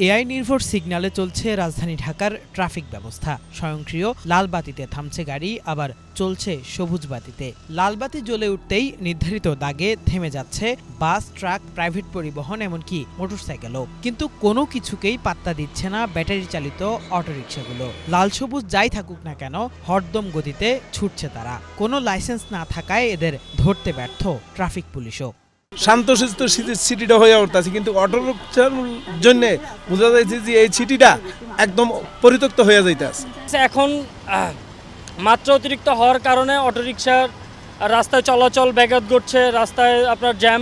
AI নির্ভর সিগন্যালে চলছে রাজধানী ঢাকার ট্রাফিক ব্যবস্থা। স্বয়ংক্রিয় লাল বাতিতে থামছে গাড়ি, আবার চলছে সবুজ বাতিতে। লাল বাতি জ্বলে উঠতেই নির্ধারিত দাগে থেমে যাচ্ছে বাস, ট্রাক, প্রাইভেট পরিবহন, এমনকি মোটরসাইকেলও। কিন্তু কোনো কিছুকেই পাত্তা দিচ্ছে না ব্যাটারি চালিত অটোরিকশাগুলো। লাল সবুজ যাই থাকুক না কেন, হরদম গতিতে ছুটছে তারা। কোনো লাইসেন্স না থাকায় এদের ধরতে ব্যর্থ ট্রাফিক পুলিশও। শান্তশিষ্ট সিটিটা হয়ে উঠতেছে, কিন্তু অটোরিকশার জন্য বোঝা যাচ্ছে যে এই সিটিটা একদম পরিত্যক্ত হয়ে যাইতেছে। এখন মাত্রা অতিরিক্ত হওয়ার কারণে অটোরিকশার রাস্তায় চলাচল ব্যাঘাত ঘটছে, রাস্তায় আপনার জ্যাম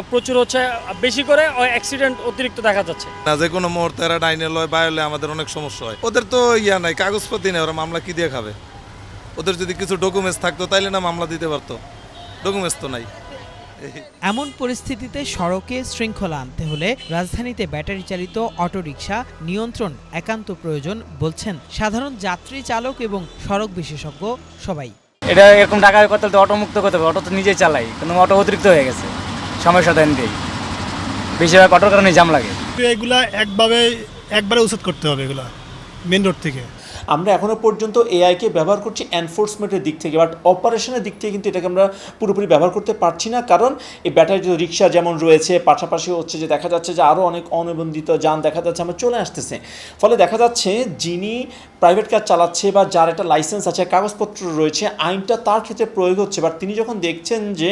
প্রচুর হচ্ছে, বেশি করে অ্যাক্সিডেন্ট অতিরিক্ত দেখা যাচ্ছে। না, যে কোনো মুহূর্তে এরা ডাইনে লয় বাইরে আমাদের অনেক সমস্যা হয়। ওদের তো ইয়া নাই, কাগজপত্র নেই, ওরা মামলা কি দিয়ে খাবে? ওদের যদি কিছু ডকুমেন্টস থাকতো তাইলে না মামলা দিতে পারতো, ডকুমেন্টস তো নাই। এমন পরিস্থিতিতে সড়কে শৃঙ্খলা আনতে হলে রাজধানীতে ব্যাটারি চালিত অটোরিকশা নিয়ন্ত্রণ একান্ত প্রয়োজন বলছেন সাধারণ যাত্রী, চালক এবং সড়ক বিশেষজ্ঞ সবাই। এটা এরকম ঢাকায় করতে হলে অটো মুক্ত করতে হবে। অটো তো নিজেই চালাই, কিন্তু অটো অতিরিক্ত হয়ে গেছে সমস্যা দেন দিয়েই, বেশিরভাগ অটোর কারণে জাম লাগে। এগুলা একবারে উচ্ছেদ করতে হবে এগুলা মেন রোড থেকে। আমরা এখনও পর্যন্ত এআইকে ব্যবহার করছি এনফোর্সমেন্টের দিক থেকে, বাট অপারেশনের দিক থেকে কিন্তু এটাকে আমরা পুরোপুরি ব্যবহার করতে পারছি না। কারণ এই ব্যাটারি রিক্সা যেমন রয়েছে, পাশাপাশি হচ্ছে যে দেখা যাচ্ছে যে আরও অনেক অনিবন্ধিত যান দেখা যাচ্ছে আমরা চলে আসতেছে। ফলে দেখা যাচ্ছে যিনি প্রাইভেট কার চালাচ্ছে বা যার একটা লাইসেন্স আছে, কাগজপত্র রয়েছে, আইনটা তার ক্ষেত্রে প্রয়োগ হচ্ছে, বাট তিনি যখন দেখছেন যে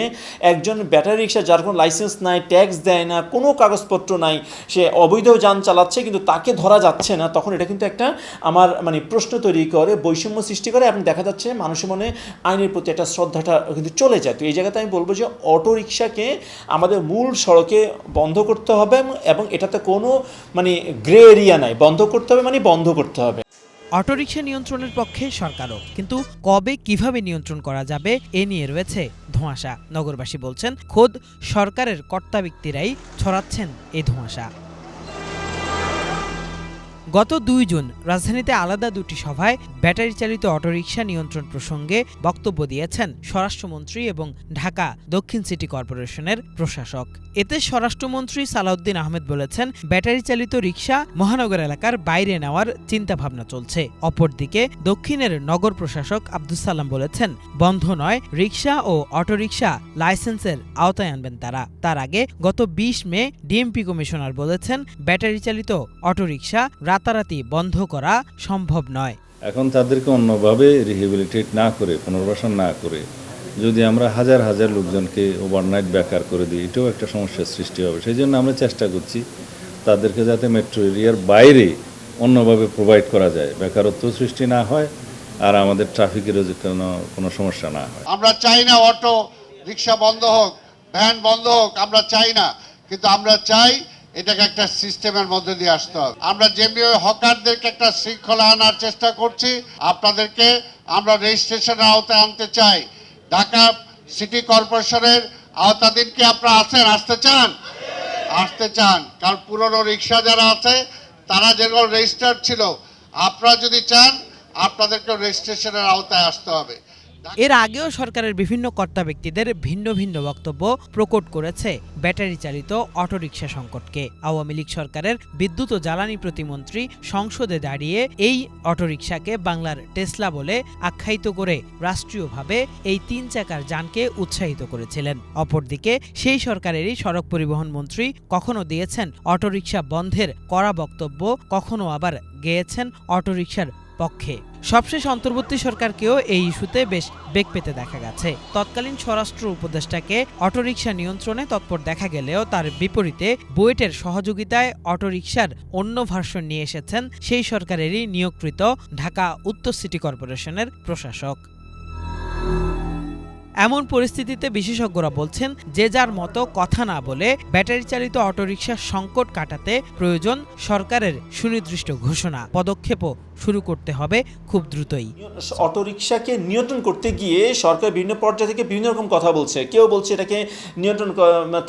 একজন ব্যাটারি রিক্সা যার কোনো লাইসেন্স নাই, ট্যাক্স দেয় না, কোনো কাগজপত্র নাই, সে অবৈধ যান চালাচ্ছে, কিন্তু তাকে ধরা যাচ্ছে না, তখন এটা কিন্তু একটা আমার প্রশ্ন তৈরি করে, বৈষম্য সৃষ্টি করে, এবং দেখা যাচ্ছে মানুষের মনে আইনের প্রতি একটা শ্রদ্ধাটা কিন্তু চলে যায়। তো এই জায়গাতে আমি বলবো যে অটো রিক্সাকে আমাদের মূল সড়কে বন্ধ করতে হবে, এবং এটাতে কোনো গ্রে এরিয়া নাই, বন্ধ করতে হবে বন্ধ করতে হবে। অটোরিকশা নিয়ন্ত্রণের পক্ষে সরকারও, কিন্তু কবে কিভাবে নিয়ন্ত্রণ করা যাবে এ নিয়ে রয়েছে ধোঁয়াশা। নগরবাসী বলছেন খোদ সরকারের কর্তা ব্যক্তিরাই ছড়াচ্ছেন এই ধোঁয়াশা। গত ২ জুন রাজধানীতে আলাদা দুটি সভায় ব্যাটারি চালিত অটোরিকশা নিয়ন্ত্রণ প্রসঙ্গে বক্তব্য দিয়েছেন স্বরাষ্ট্রমন্ত্রী এবং ঢাকা দক্ষিণ সিটি কর্পোরেশনের প্রশাসক। এতে স্বরাষ্ট্রমন্ত্রী সালাউদ্দিন আহমেদ বলেছেন, ব্যাটারি চালিত রিকশা মহানগর এলাকার বাইরে নেওয়ার চিন্তাভাবনা চলছে। অপরদিকে দক্ষিণের নগর প্রশাসক আব্দুস সালাম বলেছেন, বন্ধ নয়, রিকশা ও অটোরিকশা লাইসেন্সের আওতায় আনবেন তারা। তার আগে গত ২০ মে ডিএমপি কমিশনার বলেছেন, ব্যাটারি চালিত অটোরিকশা রাতারাতি বন্ধ করা সম্ভব নয়। এখন তাদেরকে অন্যভাবে রিহেবিলিটেট না করে, পুনর্বাসন না করে যদি আমরা হাজার হাজার লোকজনকে ওভারনাইট বেকার করে দিই, এটাও একটা সমস্যার সৃষ্টি হবে। সেই জন্য আমরা চেষ্টা করছি তাদেরকে যাতে মেট্রো এরিয়ার বাইরে অন্যভাবে প্রোভাইড করা যায়, বেকারত্ব সৃষ্টি না হয়, আর আমাদের ট্রাফিকেরও যে কোনো সমস্যা না হয়। আমরা চাই না অটো রিক্সা বন্ধ হোক, ভ্যান বন্ধ হোক, আমরা চাই না, কিন্তু আমরা চাই এটাকে একটা সিস্টেমের মধ্যে দিয়ে আসতে হবে। আমরা যেভাবে হকারদেরকে একটা শৃঙ্খলা আনার চেষ্টা করছি, আপনাদেরকে আমরা রেজিস্ট্রেশনের আওতায় আনতে চাই। ঢাকা সিটি কর্পোরেশনের আওতাধীন কি আপনারা আসতে চান? কারণ পুরনো রিক্সা যারা আছে তারা যেগুলো রেজিস্টার্ড ছিল, আপনারা যদি চান আপনাদেরকে রেজিস্ট্রেশনের আওতায় আসতে হবে। এর আগেও সরকারের বিভিন্ন কর্তা ব্যক্তিদের ভিন্ন ভিন্ন বক্তব্য প্রকট করেছে ব্যাটারি চালিত অটোরিকশা সংকটকে। আওয়ামী লীগ সরকারের বিদ্যুৎ ও জ্বালানি প্রতিমন্ত্রী সংসদে দাঁড়িয়ে এই অটোরিকশাকে বাংলার টেসলা বলে আখ্যায়িত করে রাষ্ট্রীয়ভাবে এই ৩ চাকার যানকে উৎসাহিত করেছিলেন। অপরদিকে সেই সরকারেরই সড়ক পরিবহন মন্ত্রী কখনো দিয়েছেন অটোরিকশা বন্ধের কড়া বক্তব্য, কখনো আবার গেয়েছেন অটোরিকশার পক্ষে। সবশেষ অন্তর্বর্তী সরকারকেও এই ইস্যুতে বেশ বেগ পেতে দেখা গেছে। তৎকালীন স্বরাষ্ট্র উপদেষ্টাকে অটোরিকশা নিয়ন্ত্রণে তৎপর দেখা গেলেও তার বিপরীতে বুয়েটের সহযোগিতায় অটোরিকশার অন্য ভার্সন নিয়ে এসেছেন সেই সরকারেরই নিয়োগকৃত ঢাকা উত্তর সিটি কর্পোরেশনের প্রশাসক। এমন পরিস্থিতিতে বিশেষজ্ঞরা বলছেন, যে যার মতো কথা না বলে ব্যাটারি চালিত অটোরিকশার সংকট কাটাতে প্রয়োজন সরকারের সুনির্দিষ্ট ঘোষণা, পদক্ষেপও শুরু করতে হবে খুব দ্রুতই। অটোরিকশাকে নিয়ন্ত্রণ করতে গিয়ে সরকার বিভিন্ন পর্যায় থেকে বিভিন্ন রকম কথা বলছে। কেউ বলছে এটাকে নিয়ন্ত্রণ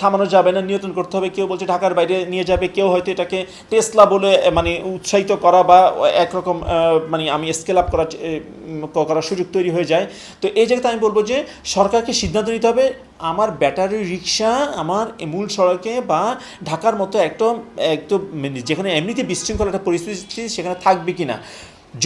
থামানো যাবে না, নিয়ন্ত্রণ করতে হবে, কেউ বলছে ঢাকার বাইরে নিয়ে যাবে, কেউ হয়তো এটাকে টেসলা বলে উৎসাহিত করা বা একরকম আমি স্কেল আপ করার সুযোগ তৈরি হয়ে যায়। তো এই জায়গাতে আমি বলবো যে সরকারকে সিদ্ধান্ত নিতে হবে আমার ব্যাটারি রিক্সা আমার মূল সড়কে বা ঢাকার মতো একদম যেখানে এমনিতে বিশৃঙ্খল একটা পরিস্থিতি সেখানে থাকবে কি না।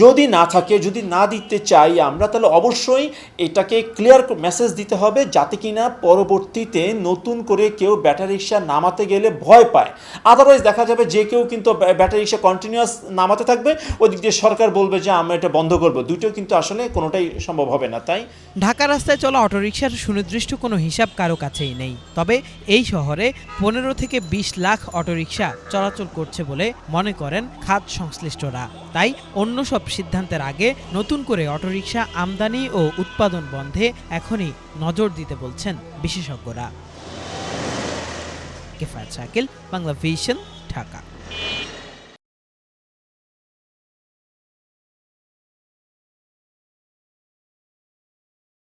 যদি না থাকে, যদি না দিতে চাই আমরা, তাহলে অবশ্যই এটাকে ক্লিয়ার মেসেজ দিতে হবে যাতে কিনা পরবর্তীতে নতুন করে কেউ ব্যাটারি রিক্সা নামাতে গেলে ভয় পায়। আদারওয়াইজ দেখা যাবে যে কেউ কিন্তু ব্যাটারি রিক্সা কন্টিনিউয়াস নামাতে থাকবে, ওই দিক দিয়ে সরকার বলবে যে আমরা এটা বন্ধ করবো। দুটো কিন্তু আসলে কোনোটাই সম্ভব হবে না। তাই ঢাকা রাস্তায় চলা অটোরিকশার সুনির্দিষ্ট কোনো হিসাব কারো কাছেই নেই। তবে এই শহরে 15 থেকে 20 লাখ অটোরিকশা চলাচল করছে বলে মনে করেন খাত সংশ্লিষ্টরা। তাই অন্য সব সিদ্ধান্তের আগে নতুন করে অটোরিকশা আমদানি ও উৎপাদন বন্ধে এখনই নজর দিতে বলছেন বিশেষজ্ঞরা। কিফায়েত শাকিল, বাংলা ভিশন, ঢাকা।